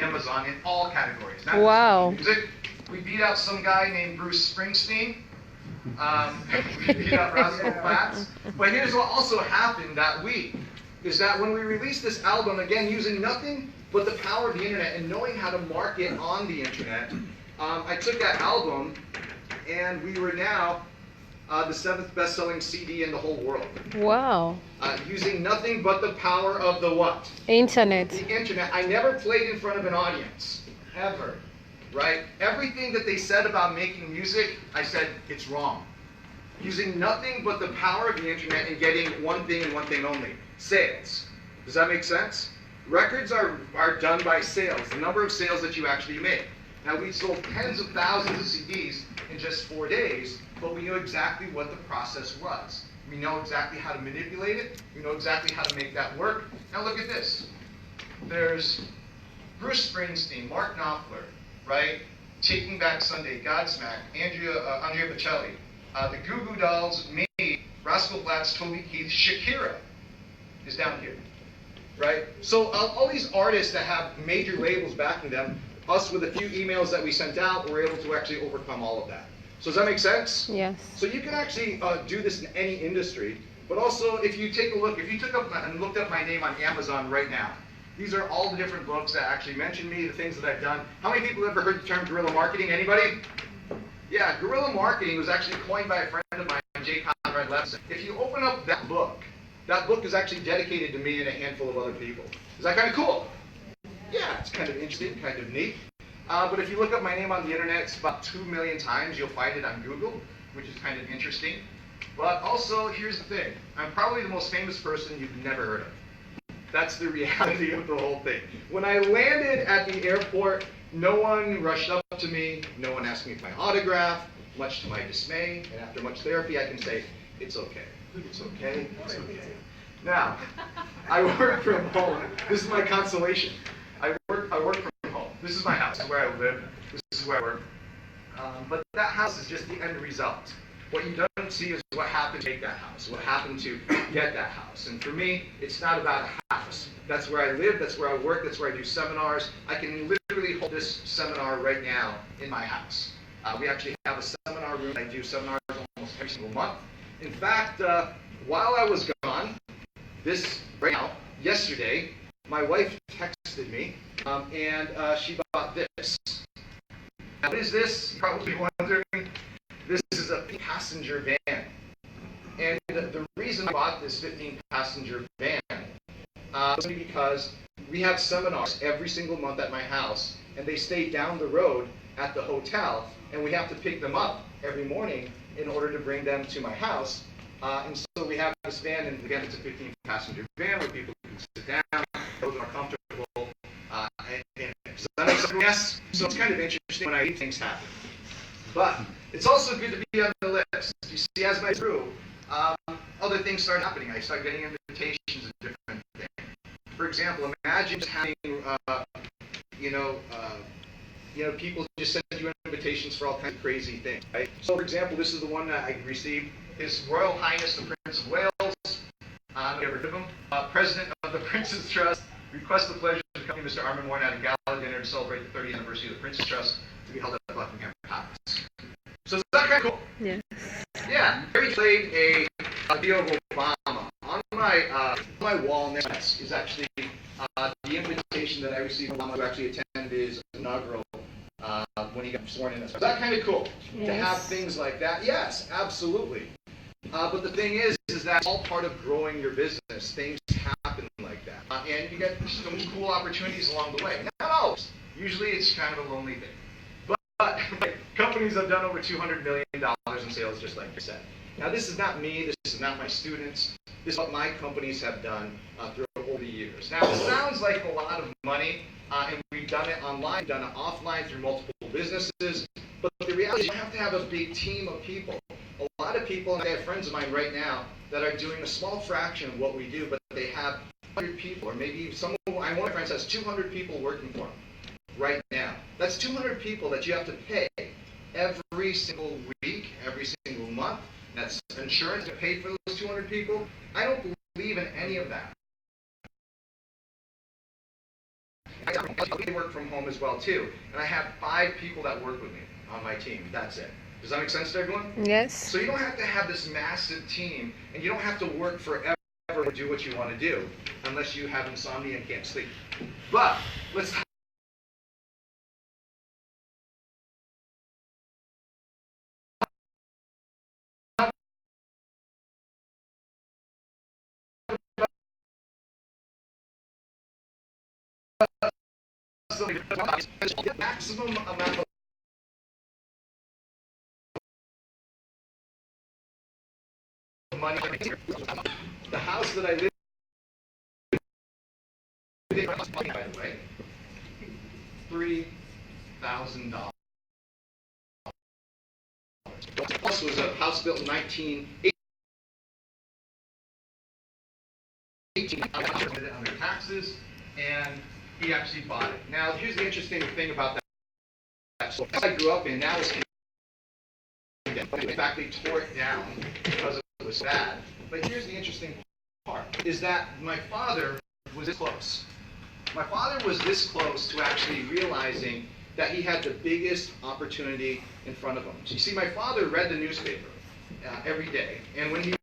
Amazon in all categories. Not Wow. just music. We beat out some guy named Bruce Springsteen. We beat out Rascal Flatts. But here's what also happened that week, is that when we released this album, again, using nothing but the power of the internet and knowing how to market on the internet, I took that album, and we were now the 7th best-selling CD in the whole world. Wow. Using nothing but the power of the what? Internet. The internet. I never played in front of an audience, ever, right? Everything that they said about making music, I said, it's wrong. Using nothing but the power of the internet and getting one thing and one thing only, sales. Does that make sense? Records are done by sales, the number of sales that you actually make. Now, we sold tens of thousands of CDs in just 4 days, but we knew exactly what the process was. We know exactly how to manipulate it. We know exactly how to make that work. Now look at this. There's Bruce Springsteen, Mark Knopfler, right? Taking Back Sunday, Godsmack, Andrea Bocelli, the Goo Goo Dolls, me, Rascal Flatts, Toby Keith, Shakira is down here, right? So all these artists that have major labels backing them, us with a few emails that we sent out, were able to actually overcome all of that. So does that make sense? Yes. So you can actually do this in any industry, but also if you take a look, if you took up and looked up my name on Amazon right now, these are all the different books that actually mention me, the things that I've done. How many people have ever heard the term guerrilla marketing? Anybody? Yeah, guerrilla marketing was actually coined by a friend of mine, J. Conrad Levson. If you open up that book is actually dedicated to me and a handful of other people. Is that kind of cool? Yeah, it's kind of interesting, kind of neat. But if you look up my name on the internet, it's about 2 million times. You'll find it on Google, which is kind of interesting. But also, here's the thing. I'm probably the most famous person you've never heard of. That's the reality of the whole thing. When I landed at the airport, no one rushed up to me. No one asked me for my autograph, much to my dismay. And after much therapy, I can say, it's okay. It's okay. It's okay. Now, I work from home. This is my consolation. I work from home. This is my house. This is where I live. This is where I work. But that house is just the end result. What you don't see is what happened to make that house, what happened to get that house. And for me, it's not about a house. That's where I live, that's where I work, that's where I do seminars. I can literally hold this seminar right now in my house. We actually have a seminar room. I do seminars almost every single month. In fact, while I was gone, right now, yesterday, my wife texted me, and she bought this. Now, what is this? You're probably wondering. This is a passenger van. And the reason I bought this 15-passenger van was because we have seminars every single month at my house, and they stay down the road at the hotel, and we have to pick them up every morning in order to bring them to my house. And so we have this van, and again, it's a 15-passenger van where people can sit down, those are comfortable. Does that make sense? Yes. So it's kind of interesting when I see things happen. But it's also good to be on the list. You see, as I grew, other things started happening. I started getting invitations and different things. For example, imagine just having, people just send you invitations for all kinds of crazy things, right? So, for example, this is the one that I received. His Royal Highness the Prince of Wales, have you ever heard of him? President of the Prince's Trust, requests the pleasure to accompany Mr. Armin Warren at a gala dinner to celebrate the 30th anniversary of the Prince's Trust to be held at Buckingham Palace. So is that kind of cool? Yeah. Yeah. Harry played a video of Obama. On my wall next is actually the invitation that I received from Obama to actually attend his inaugural when he got sworn in. Is that kind of cool? Yes. To have things like that? Yes, absolutely. But the thing is that it's all part of growing your business. Things happen like that. And you get some cool opportunities along the way. Not always. Usually it's kind of a lonely thing. But companies have done over $200 million in sales, just like I said. Now, this is not me. This is not my students. This is what my companies have done over the years. Now, it sounds like a lot of money, and we've done it online, done it offline through multiple businesses. But the reality is you have to have a big team of people. A lot of people, and I have friends of mine right now that are doing a small fraction of what we do, but they have 100 people, or maybe one of my friends has 200 people working for them right now. That's 200 people that you have to pay every single week, every single month. That's insurance to pay for those 200 people. I don't believe in any of that. I work from home as well too, and I have 5 people that work with me on my team. That's it. Does that make sense to everyone? Yes. So you don't have to have this massive team, and you don't have to work forever to do what you want to do, unless you have insomnia and can't sleep. But let's talk the maximum amount of money. The house that I live in, by the way, $3,000. This was a house built in 1918. Under taxes, and he actually bought it. Now, here's the interesting thing about that. So, I grew up in, now is condemned. In fact, they tore it down because it was bad. But here's the interesting part, is that my father was this close. My father was this close to actually realizing that he had the biggest opportunity in front of him. So you see, my father read the newspaper every day, and when he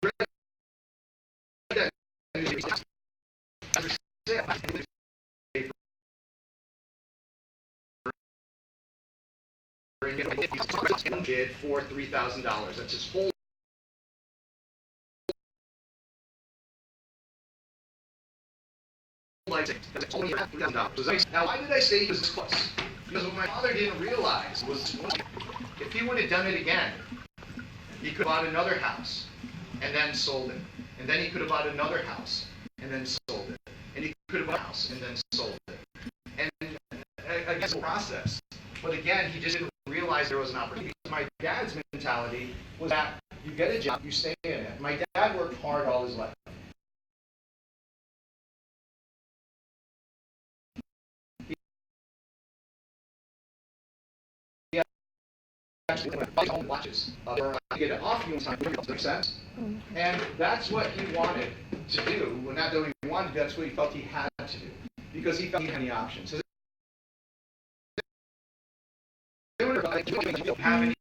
read that newspaper, bid for $3,000. That's his whole life. That's only $3,000. Now, why did I say he was this close? Because what my father didn't realize was if he would have done it again, he could have bought another house and then sold it. And then he could have bought another house and then sold it. And he could have bought a house and then sold it. And again, it's a process. But again, he just didn't realize there was an opportunity. My dad's mentality was that you get a job, you stay in it. My dad worked hard all his life. He actually watches. Get it off you in time. Makes sense? And that's what he wanted to do. Well, not that he wanted to, that's what he felt he had to do. Because he felt he had any options. So you don't have any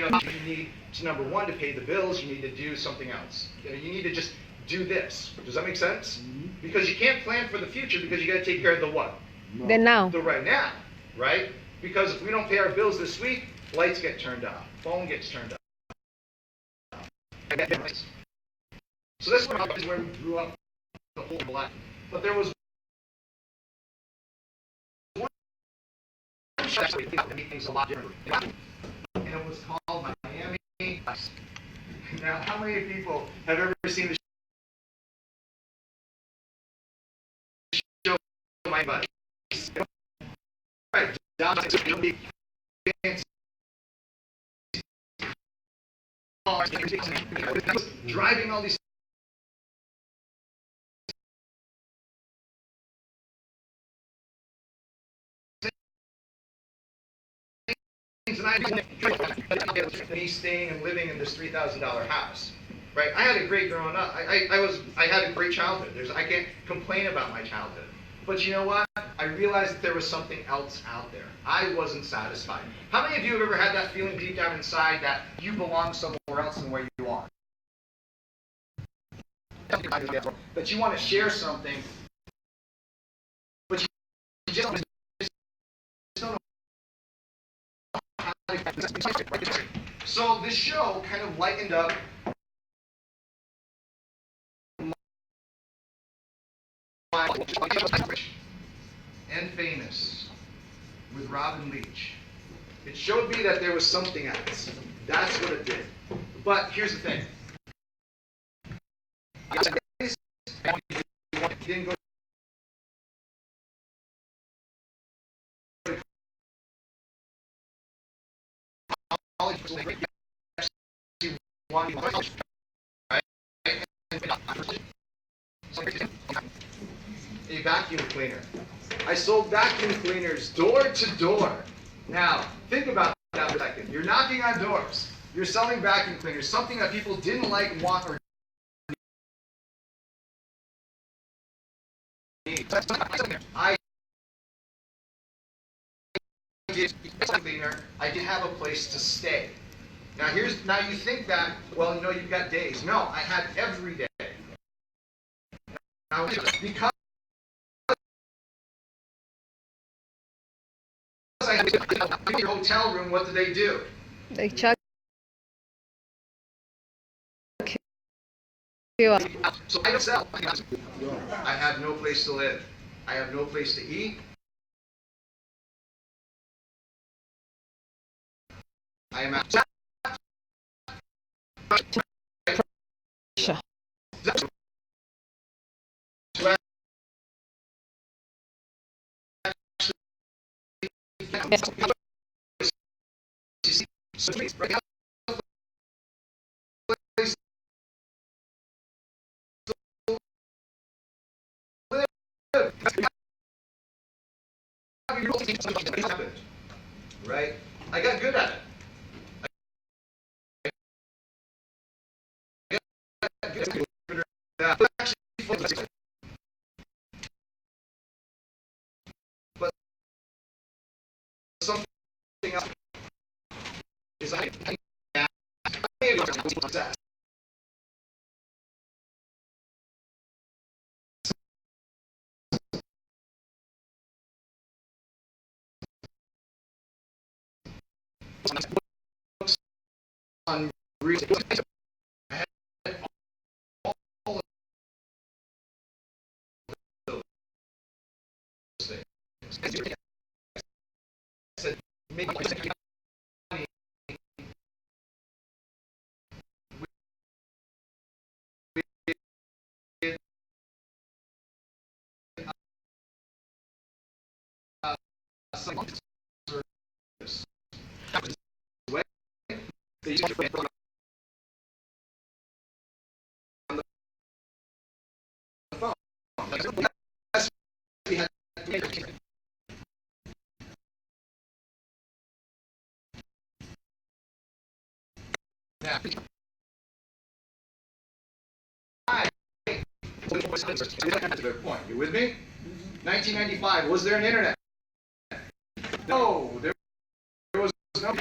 options. You need to, number one, to pay the bills. You need to do something else. You need to just do this. Does that make sense? Mm-hmm. Because you can't plan for the future because you got to take care of the what? No. The now. The right now, right? Because if we don't pay our bills this week, lights get turned off, phone gets turned off. So this is where we grew up the whole life. But there was one show that made things a lot different. And it was called Miami Vice. Now, how many people have ever seen the show Miami Vice? Right, down to big fancy cars, driving all these things, and me staying and living in this $3,000 house. Right? I had a great growing up. I had a great childhood. I can't complain about my childhood. But you know what? I realized that there was something else out there. I wasn't satisfied. How many of you have ever had that feeling deep down inside that you belong somewhere else than where you are? That you want to share something, but you just don't know how to. So this show kind of lightened up and Famous with Robin Leach. It showed me that there was something else. That's what it did. But here's the thing. He didn't go to college. A vacuum cleaner. I sold vacuum cleaners door to door. Now, think about that for a second. You're knocking on doors. You're selling vacuum cleaners, something that people didn't like, want, or I did cleaner. I did have a place to stay. Now you think that, well, you've got days. No, I had every day. Now because I had a hotel room, what did they do? They check you out. So I don't sell. I have no place to live. I have no place to eat. I am out. Sure. Right? I got good at it. But something else is on real estate. Said, make money. That's a good point. You with me? 1995, was there an internet? No, there was no.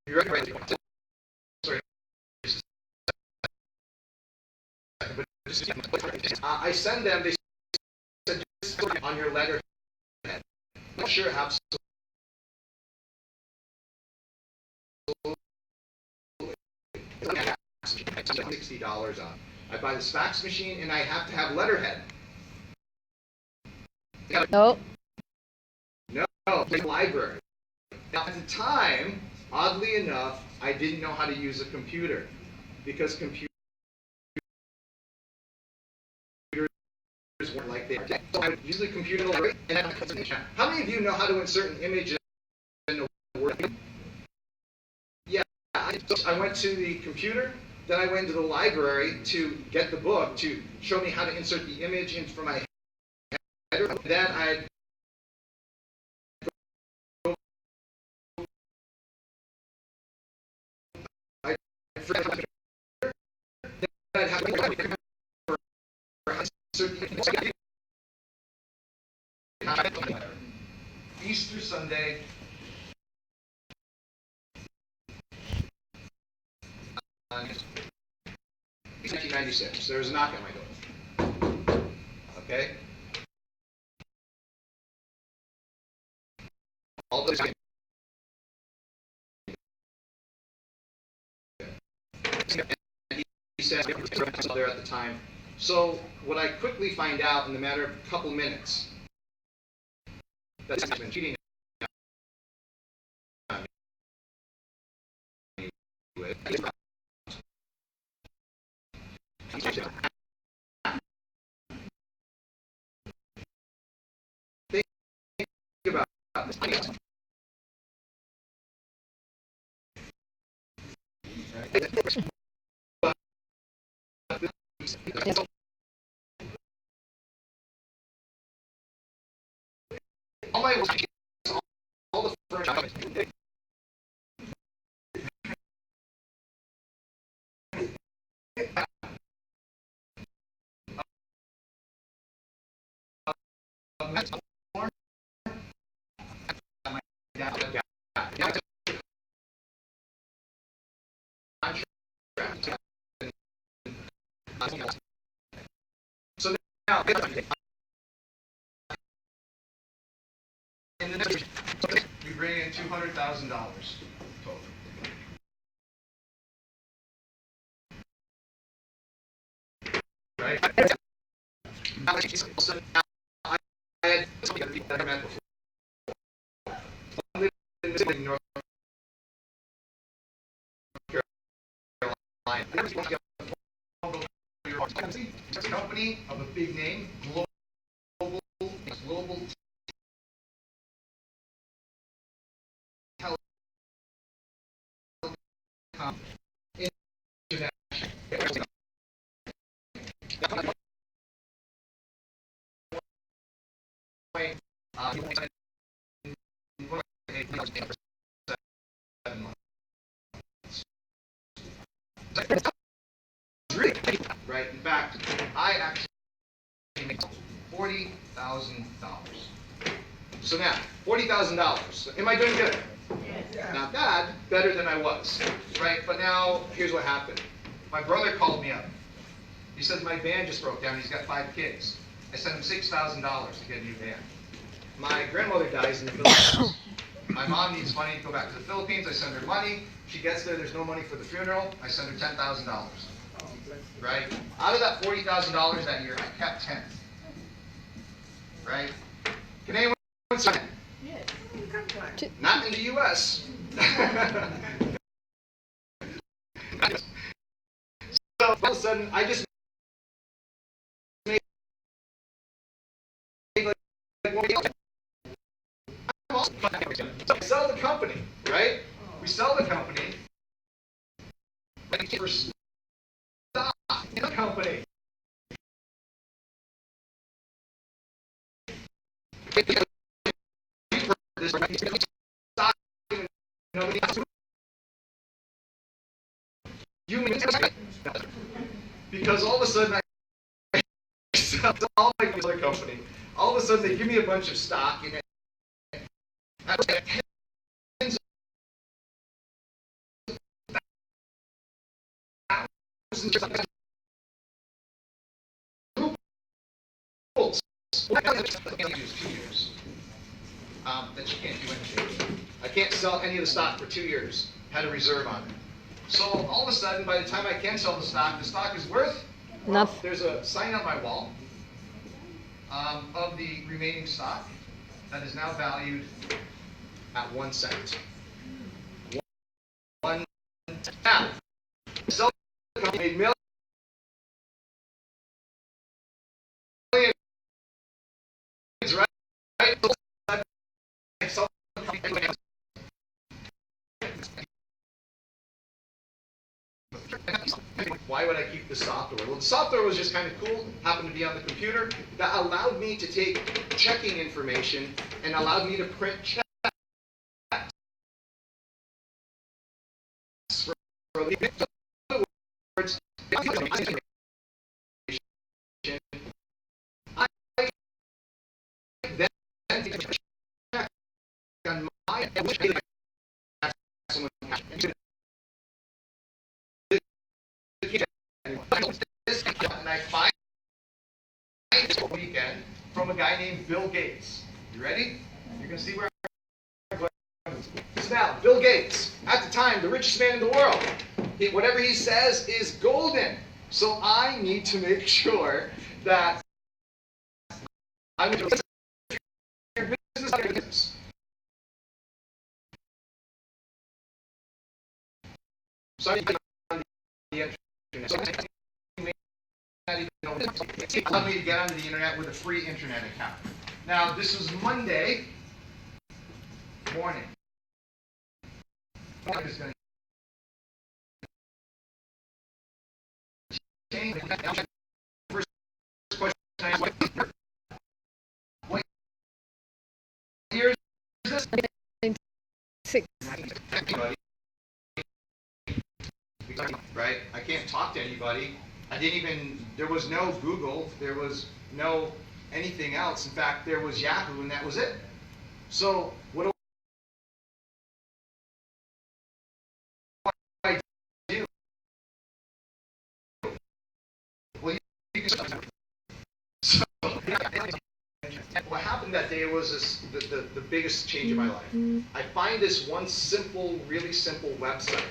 You ready? Sorry. I send them. They said just on your letterhead. I'm sure, absolutely. $60 on. I buy the fax machine and I have to have letterhead. Nope. No, the library. Now, at the time, oddly enough, I didn't know how to use a computer because computers weren't like they are today. So I would use the computer and how many of you know how to insert an image in a Word? Yeah, I went to the computer, then I went to the library to get the book to show me how to insert the image in for my header. Then I'd have Easter Sunday. 1996. There was a knock at my door. Okay. All those. And he said there at the time. So what I quickly find out in the matter of a couple minutes, that he's been cheating on me with. Think about this. All my all the furniture. So now, in the next, we bring in $200,000 total. Right? Now, I had somebody that I met before. I lived in North Carolina. It's a company of a big name, global telecom international. Right. In fact, I actually make $40,000. So now, $40,000. Am I doing good? Yes. Not bad. Better than I was. Right. But now, here's what happened. My brother called me up. He says my van just broke down. He's got 5 kids. I sent him $6,000 to get a new van. My grandmother dies in the Philippines. My mom needs money to go back to the Philippines. I send her money. She gets there. There's no money for the funeral. I send her $10,000. Right? Out of that $40,000 that year, I kept 10. Right? Can anyone say that? Yes. Not in the U.S. So all of a sudden, I just made like so I sell the company, right? We sell the company. For stock in the company. Because all of a sudden I sell all my other company. All of a sudden they give me a bunch of stock in it. That you can't do anything. I can't sell any of the stock for 2 years. Had a reserve on it. So all of a sudden, by the time I can sell the stock is worth. Well, there's a sign on my wall of the remaining stock that is now valued at 1 cent. 1 cent. Now, sell the company made millions, right? Why would I keep the software? Well, the software was just kind of cool, happened to be on the computer, that allowed me to take checking information and allowed me to print checks. In other words, I then take a check on my and I find this weekend from a guy named Bill Gates. You ready? You're going to see where I'm going. So now, Bill Gates, at the time, the richest man in the world. Whatever he says is golden. So I need to make sure that I'm going to your business. So I get on the internet. So it allowed me to get onto the internet with a free internet account. Now this was Monday morning. I'm just going to change. First question I asked, what year is this? 6. Right? I can't talk to anybody. I didn't even, there was no Google, there was no anything else. In fact, there was Yahoo and that was it. So what do I do? Well, you can so what happened that day was the biggest change in my life. I find this one simple, really simple website.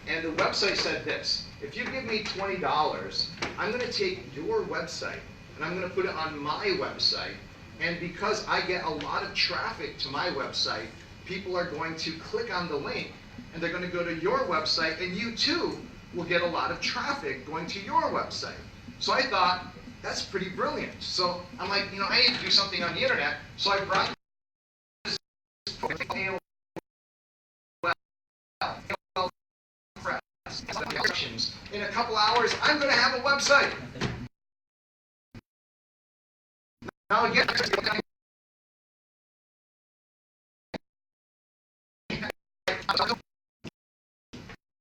And the website said this: if you give me $20, I'm going to take your website and I'm going to put it on my website. And because I get a lot of traffic to my website, people are going to click on the link and they're going to go to your website, and you too will get a lot of traffic going to your website. So I thought, that's pretty brilliant. So I'm like, I need to do something on the internet. So I brought this in a couple hours, I'm going to have a website. Now again,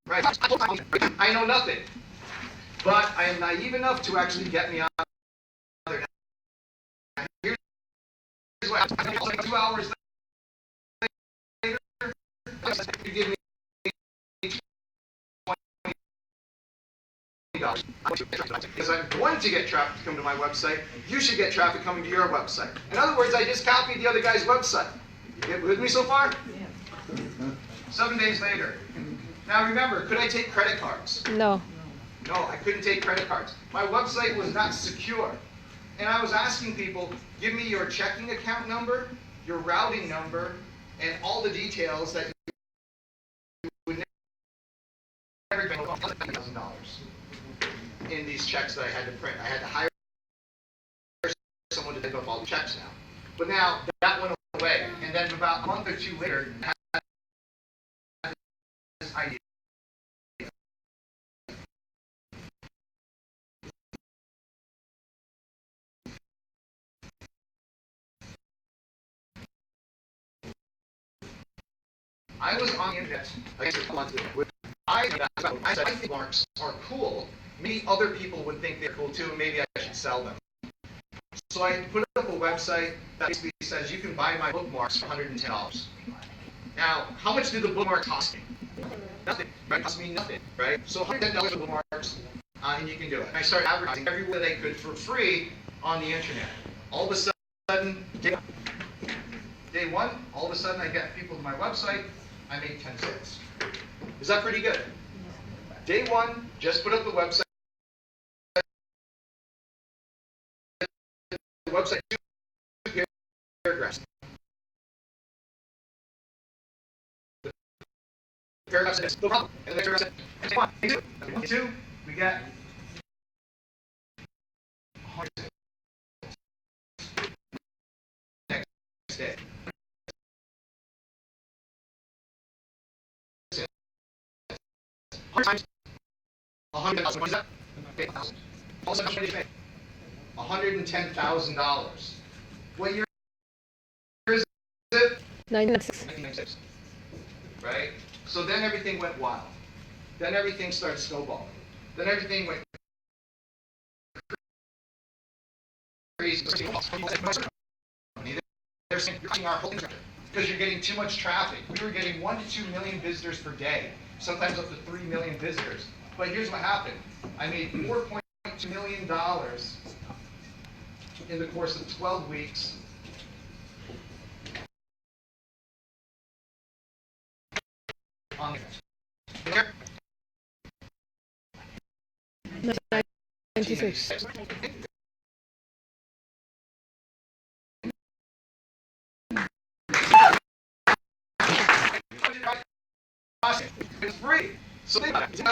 right? I know nothing, but I am naive enough to actually get me on there. Here's what happened. 2 hours later, you give me $20. Because I'm going to get traffic to come to my website, you should get traffic coming to your website. In other words, I just copied the other guy's website. You get with me so far? Yeah. 7 days later. Now remember, could I take credit cards? No. No, I couldn't take credit cards. My website was not secure. And I was asking people, give me your checking account number, your routing number, and all the details that you would never get $1,000 in these checks that I had to print. I had to hire someone to take up all the checks now. But now that went away. And then about a month or two later, I had this idea. I was on the internet, I guess a month ago, I said, I think marks are cool. Maybe other people would think they're cool too, and maybe I should sell them. So I put up a website that basically says you can buy my bookmarks for $110. Now, how much did the bookmark cost me? Nothing. Right? It cost me nothing, right? So $110 for bookmarks, and you can do it. And I started advertising everywhere they could for free on the internet. All of a sudden, day one, all of a sudden I get people to my website, I made 10 cents. Is that pretty good? Day one, just put up the website. The website, 2 paragraphs. The paragraph says, no problem. And the paragraph says, day 2, we got 100 next day. Times 100,000. What is that? All of a sudden, $110,000. What year is it? 1996. Right? So then everything went wild. Then everything started snowballing. Then everything went crazy. They're saying you're cutting our whole industry because you're getting too much traffic. We were getting 1 to 2 million visitors per day, sometimes up to 3 million visitors. But here's what happened. I made $4.2 million in the course of 12 weeks. On 1996. It's free. So think about it.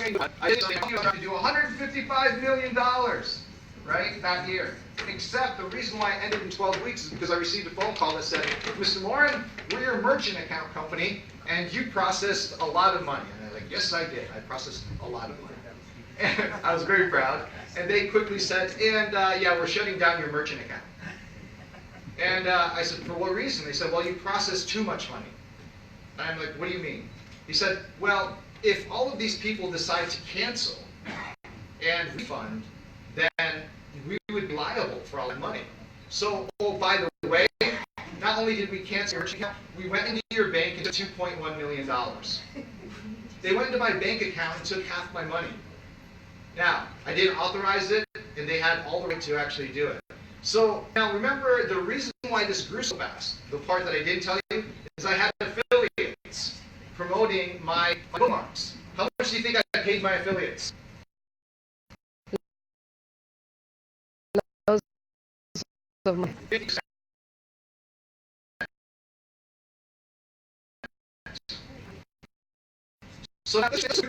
I was trying to do $155 million, right, that year. Except the reason why I ended in 12 weeks is because I received a phone call that said, Mr. Morin, we're your merchant account company, and you processed a lot of money. And I was like, yes, I did. I processed a lot of money. And I was very proud. And they quickly said, and yeah, we're shutting down your merchant account. And I said, for what reason? They said, well, you processed too much money. And I'm like, what do you mean? He said, well, if all of these people decide to cancel and refund, then we would be liable for all that money. So, oh, by the way, not only did we cancel your merchant account, we went into your bank and took $2.1 million. They went into my bank account and took half my money. Now, I didn't authorize it, and they had all the right to actually do it. So, now remember, the reason why this grew so fast, the part that I didn't tell you, is I had affiliates promoting my bookmarks. How much do you think I paid my affiliates? Of my 50%. So now this is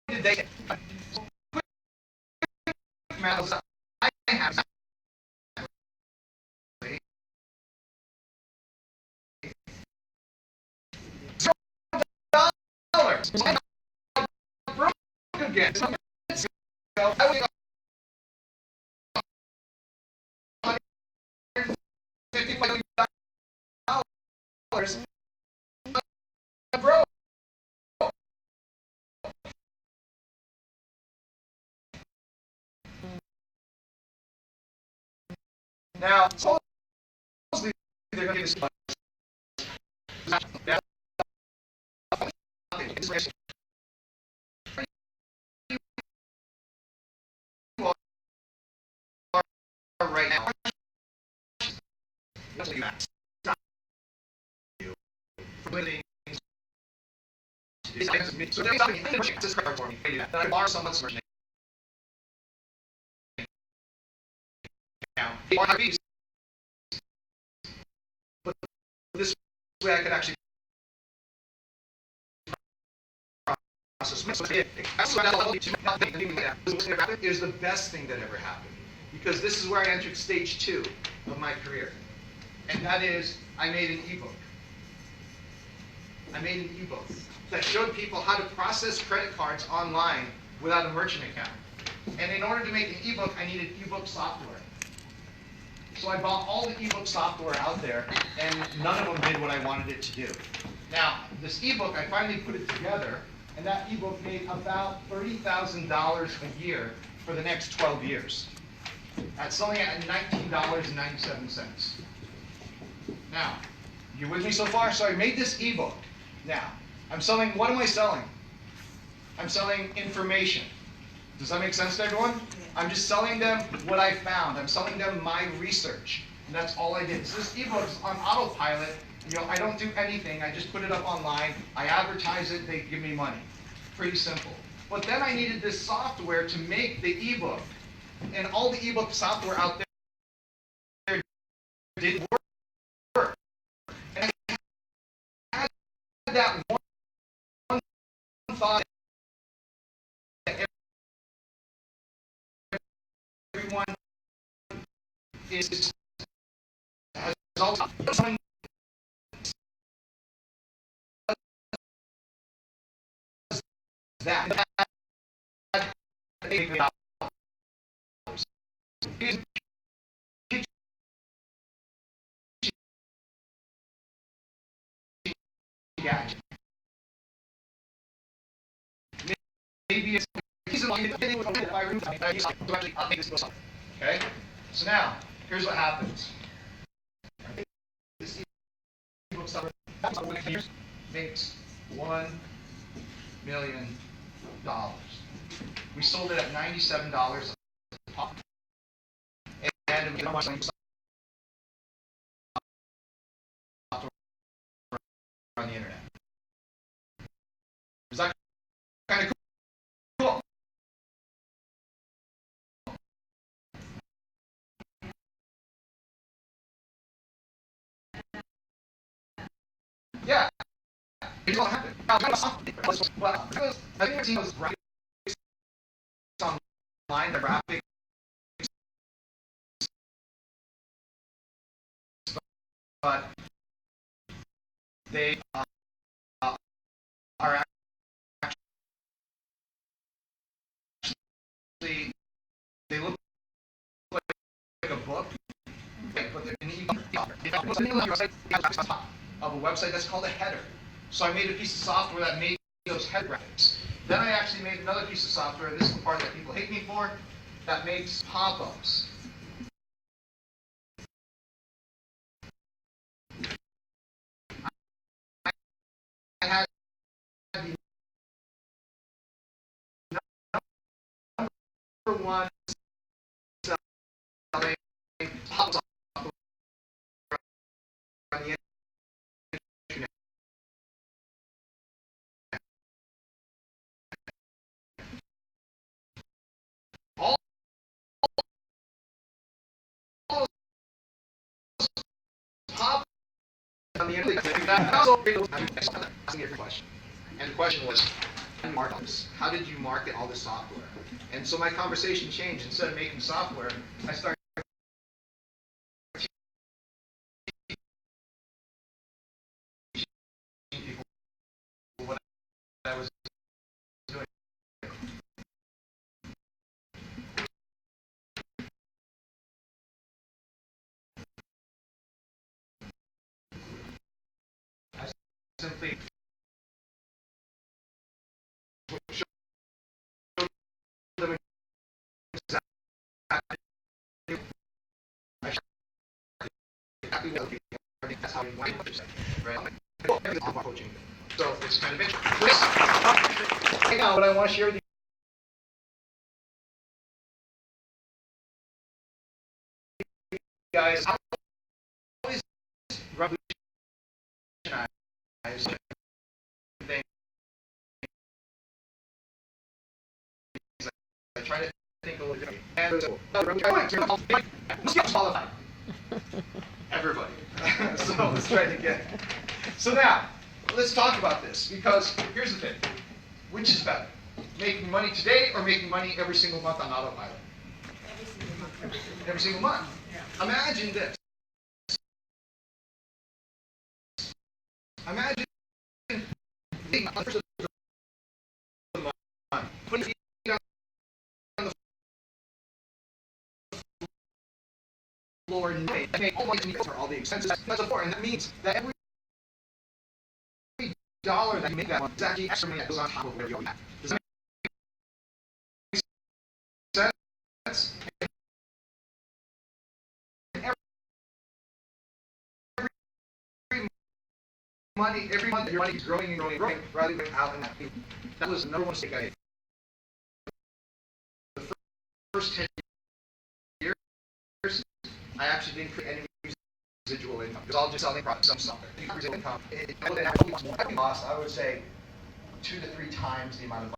did they I have $0. I'm broke again. I was $155 million. I'm broke. Now, supposedly they're going to get this. Right now. So they this card for me. I borrow someone's merchant account. But this way I could actually process. It was the best thing that ever happened. Because this is where I entered stage 2 of my career. And that is, I made an ebook. I made an ebook that showed people how to process credit cards online without a merchant account. And in order to make an ebook, I needed ebook software. So I bought all the ebook software out there, and none of them did what I wanted it to do. Now, this ebook, I finally put it together, and that ebook made about $30,000 a year for the next 12 years. That's selling at $19.97. Now, you with me so far? So I made this ebook. Now, I'm selling, what am I selling? I'm selling information. Does that make sense to everyone? I'm just selling them what I found. I'm selling them my research. And that's all I did. So this ebook is on autopilot. You know, I don't do anything. I just put it up online. I advertise it. They give me money. Pretty simple. But then I needed this software to make the ebook. And all the ebook software out there didn't work. And I had that one thought that everyone is has all that. Maybe it's okay? So now, here's what happens. This ebook makes $1 million. We sold it at $97 a pop. And we on the internet. Is that kind of cool? Yeah. It all happened. Well, because I think it was graphics online, the graphics, but they are actually, they look like a book, but they're in of a website that's called a header. So I made a piece of software that made those header graphics. Then I actually made another piece of software, and this is the part that people hate me for, that makes pop-ups. I had the number one selling pop-ups on the internet. All those pop-ups on the internet. Asking every question. And the question was, how did you market all this software? And so my conversation changed. Instead of making software, I started teaching people what I was doing. I simply showed them exactly. I showed exactly what people are doing. That's how we want to say, right? Coaching. So it's kind of interesting. Right now, what I want to share with you guys, how is revolutionized things. I try to think a little differently. And let's get qualified. Everybody. So let's try to get. So now, let's talk about this, because here's the thing. Which is better? Making money today or making money every single month on autopilot? Every single month. Imagine this. Imagine taking $100 a month, putting it on the floor, and paying all money for all the expenses. That's important. That means that every dollar that you make that month is actually extra money that goes on top of what you already have. Does that make sense? Every month your money is growing and growing and growing, rather than out and out. That was the number one mistake I made. The first 10 years, I actually didn't create any residual income. It was all just selling products, some software. Residual income. I would say 2 to 3 times the amount of